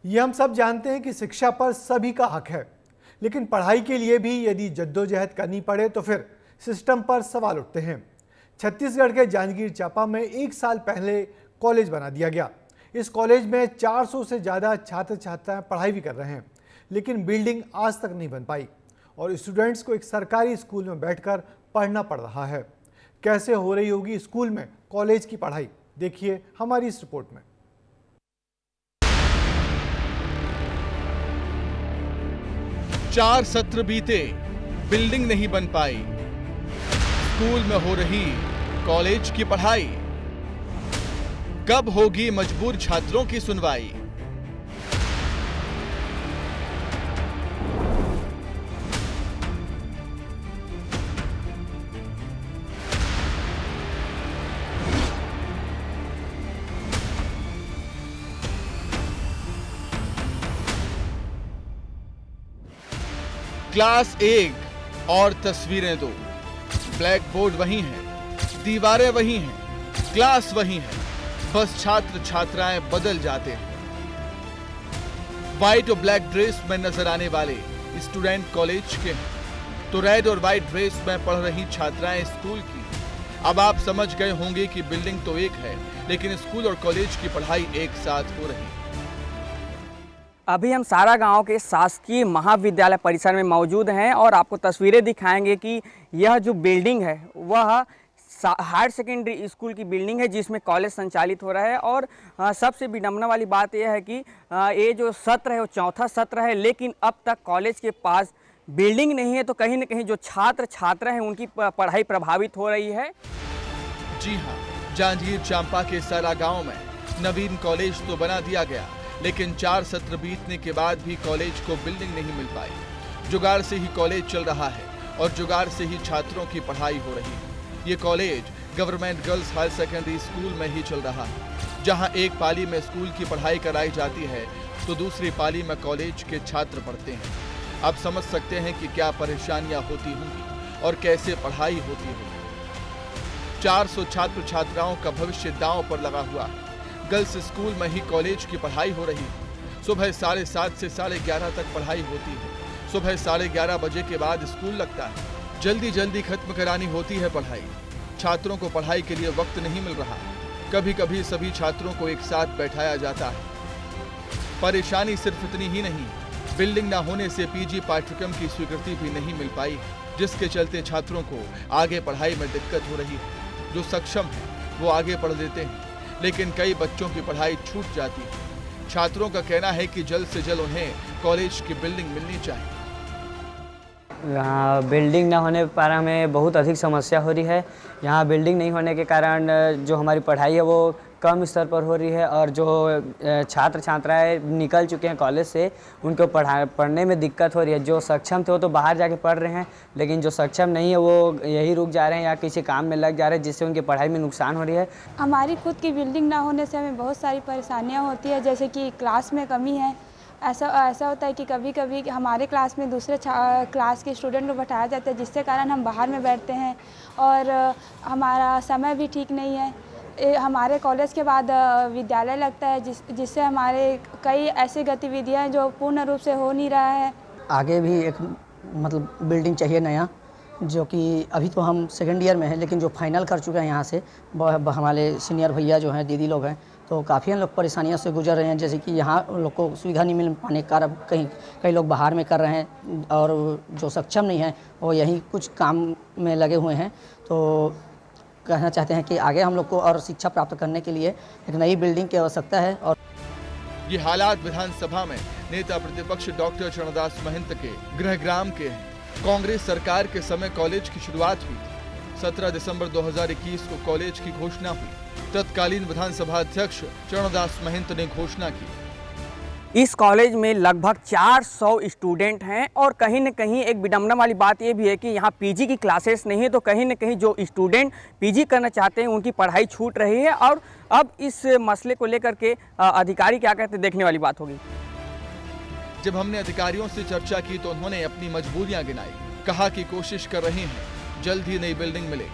ये हम सब जानते हैं कि शिक्षा पर सभी का हक है, लेकिन पढ़ाई के लिए भी यदि जद्दोजहद करनी पड़े तो फिर सिस्टम पर सवाल उठते हैं। छत्तीसगढ़ के जांजगीर चांपा में 1 साल पहले कॉलेज बना दिया गया। इस कॉलेज में 400 से ज़्यादा छात्र छात्राएं पढ़ाई भी कर रहे हैं, लेकिन बिल्डिंग आज तक नहीं बन पाई और स्टूडेंट्स को एक सरकारी स्कूल में बैठकर पढ़ना पड़ रहा है। कैसे हो रही होगी स्कूल में कॉलेज की पढ़ाई, देखिए हमारी इस रिपोर्ट में। चार सत्र बीते, बिल्डिंग नहीं बन पाई। स्कूल में हो रही कॉलेज की पढ़ाई, कब होगी मजबूर छात्रों की सुनवाई। क्लास 1 और तस्वीरें 2, ब्लैक बोर्ड वही हैं, दीवारें वही हैं, क्लास वही है, बस छात्र छात्राएं बदल जाते हैं। व्हाइट और ब्लैक ड्रेस में नजर आने वाले स्टूडेंट कॉलेज के हैं, तो रेड और व्हाइट ड्रेस में पढ़ रही छात्राएं स्कूल की। अब आप समझ गए होंगे कि बिल्डिंग तो एक है, लेकिन स्कूल और कॉलेज की पढ़ाई एक साथ हो रही है। अभी हम सारागांव के शासकीय महाविद्यालय परिसर में मौजूद हैं और आपको तस्वीरें दिखाएंगे कि यह जो बिल्डिंग है वह हायर सेकेंडरी स्कूल की बिल्डिंग है जिसमें कॉलेज संचालित हो रहा है। और सबसे विडंबना वाली बात यह है कि ये जो सत्र है वो चौथा सत्र है, लेकिन अब तक कॉलेज के पास बिल्डिंग नहीं है, तो कहीं ना कहीं जो छात्र छात्रा हैं उनकी पढ़ाई प्रभावित हो रही है। जी हाँ, जांजगीर चांपा के सारागांव में नवीन कॉलेज तो बना दिया गया, लेकिन 4 सत्र बीतने के बाद भी कॉलेज को बिल्डिंग नहीं मिल पाई। जुगाड़ से ही कॉलेज चल रहा है और जुगाड़ से ही छात्रों की पढ़ाई हो रही है। ये college government girls higher secondary school में ही चल रहा है, जहां एक पाली में स्कूल की पढ़ाई कराई जाती है तो दूसरी पाली में कॉलेज के छात्र पढ़ते हैं। आप समझ सकते हैं कि क्या परेशानियां होती होंगी और कैसे पढ़ाई होती होगी। 400 छात्र छात्राओं का भविष्य दांव पर लगा हुआ है। गर्ल्स स्कूल में ही कॉलेज की पढ़ाई हो रही है। सुबह 7:30 से 11:30 तक पढ़ाई होती है। सुबह 11:30 बजे के बाद स्कूल लगता है। जल्दी जल्दी खत्म करानी होती है पढ़ाई। छात्रों को पढ़ाई के लिए वक्त नहीं मिल रहा। कभी कभी सभी छात्रों को एक साथ बैठाया जाता है। परेशानी सिर्फ इतनी ही नहीं, बिल्डिंग न होने से पीजी पाठ्यक्रम की स्वीकृति भी नहीं मिल पाई, जिसके चलते छात्रों को आगे पढ़ाई में दिक्कत हो रही है। जो सक्षम है वो आगे पढ़ लेते हैं, लेकिन कई बच्चों की पढ़ाई छूट जाती है। छात्रों का कहना है कि जल्द से जल्द उन्हें कॉलेज की बिल्डिंग मिलनी चाहिए। यहाँ बिल्डिंग ना होने पर हमें बहुत अधिक समस्या हो रही है। यहाँ बिल्डिंग नहीं होने के कारण जो हमारी पढ़ाई है वो कम स्तर पर हो रही है और जो छात्र छात्राएं निकल चुके हैं कॉलेज से उनको पढ़ने में दिक्कत हो रही है। जो सक्षम थे वो तो बाहर जाके पढ़ रहे हैं, लेकिन जो सक्षम नहीं है वो यही रुक जा रहे हैं या किसी काम में लग जा रहे हैं, जिससे उनकी पढ़ाई में नुकसान हो रही है। हमारी खुद की बिल्डिंग ना होने से हमें बहुत सारी परेशानियाँ होती है, जैसे कि क्लास में कमी है। ऐसा होता है कि कभी कभी हमारे क्लास में दूसरे क्लास के स्टूडेंट को बैठाया जाता है, जिसके कारण हम बाहर में बैठते हैं और हमारा समय भी ठीक नहीं है। हमारे कॉलेज के बाद विद्यालय लगता है, जिससे हमारे कई ऐसी गतिविधियां जो पूर्ण रूप से हो नहीं रहा है। आगे भी एक मतलब बिल्डिंग चाहिए नया, जो कि अभी तो हम सेकेंड ईयर में हैं, लेकिन जो फाइनल कर चुके हैं यहाँ से हमारे सीनियर भैया जो हैं, दीदी लोग हैं, तो काफ़ी हम लोग परेशानियों से गुजर रहे हैं। जैसे कि यहाँ लोग को सुविधा नहीं मिल पाने के कारण कई लोग बाहर में कर रहे हैं और जो सक्षम नहीं है वो यहीं कुछ काम में लगे हुए हैं। तो कहना चाहते हैं कि आगे हम लोग को और शिक्षा प्राप्त करने के लिए एक नई बिल्डिंग की आवश्यकता है। और ये हालात विधानसभा में नेता प्रतिपक्ष डॉक्टर चरणदास महंत के गृहग्राम के हैं। कांग्रेस सरकार के समय कॉलेज की शुरुआत हुई थी। 17 दिसंबर 2021 को कॉलेज की घोषणा हुई। तत्कालीन विधानसभा अध्यक्ष चरणदास महंत ने घोषणा की। इस कॉलेज में लगभग 400 स्टूडेंट हैं और कहीं न कहीं एक विडंबना वाली बात ये भी है कि यहाँ पीजी की क्लासेस नहीं है, तो कहीं न कहीं जो स्टूडेंट पीजी करना चाहते हैं उनकी पढ़ाई छूट रही है। और अब इस मसले को लेकर के अधिकारी क्या कहते हैं, देखने वाली बात होगी। जब हमने अधिकारियों से चर्चा की तो उन्होंने अपनी मजबूरियां गिनाई। कहा कि कोशिश कर रहे हैं जल्द ही नई बिल्डिंग मिले,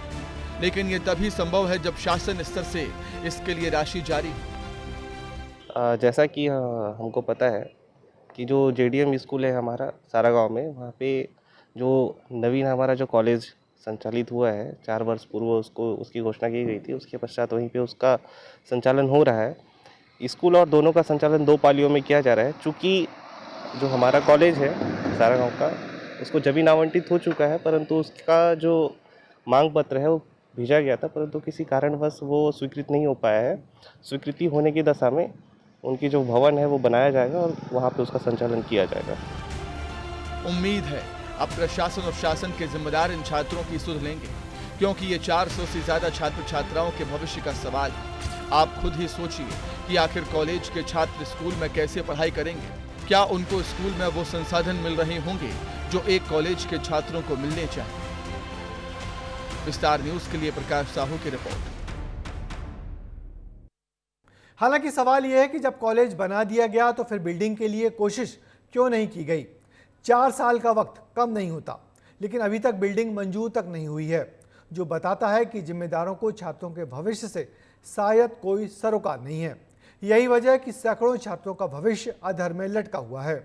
लेकिन ये तभी संभव है जब शासन स्तर से इसके लिए राशि जारी हो। जैसा कि हमको पता है कि जो JDM स्कूल है हमारा सारा गांव में, वहाँ पे जो नवीन हमारा जो कॉलेज संचालित हुआ है 4 वर्ष पूर्व उसकी घोषणा की गई थी। उसके पश्चात वहीं पे उसका संचालन हो रहा है। स्कूल और दोनों का संचालन 2 पालियों में किया जा रहा है। चूँकि जो हमारा कॉलेज है सारा गाँव का, उसको जमीन आवंटित हो चुका है, परंतु उसका जो मांग पत्र है वो भेजा गया था, परंतु किसी कारणवश वो स्वीकृत नहीं हो पाया है। स्वीकृति होने की दशा में उनकी जो भवन है वो बनाया जाएगा और वहाँ पे उसका संचालन किया जाएगा। उम्मीद है अब प्रशासन और शासन के जिम्मेदार इन छात्रों की सुध लेंगे, क्योंकि ये 400 से ज्यादा छात्र छात्राओं के भविष्य का सवाल है। आप खुद ही सोचिए कि आखिर कॉलेज के छात्र स्कूल में कैसे पढ़ाई करेंगे। क्या उनको स्कूल में वो संसाधन मिल रहे होंगे जो एक कॉलेज के छात्रों को मिलने चाहिए? विस्तार न्यूज के लिए प्रकाश साहू की रिपोर्ट। हालांकि सवाल यह है कि जब कॉलेज बना दिया गया तो फिर बिल्डिंग के लिए कोशिश क्यों नहीं की गई? 4 साल का वक्त कम नहीं होता, लेकिन अभी तक बिल्डिंग मंजूर तक नहीं हुई है, जो बताता है कि जिम्मेदारों को छात्रों के भविष्य से शायद कोई सरोकार नहीं है। यही वजह है कि सैकड़ों छात्रों का भविष्य अधर में लटका हुआ है।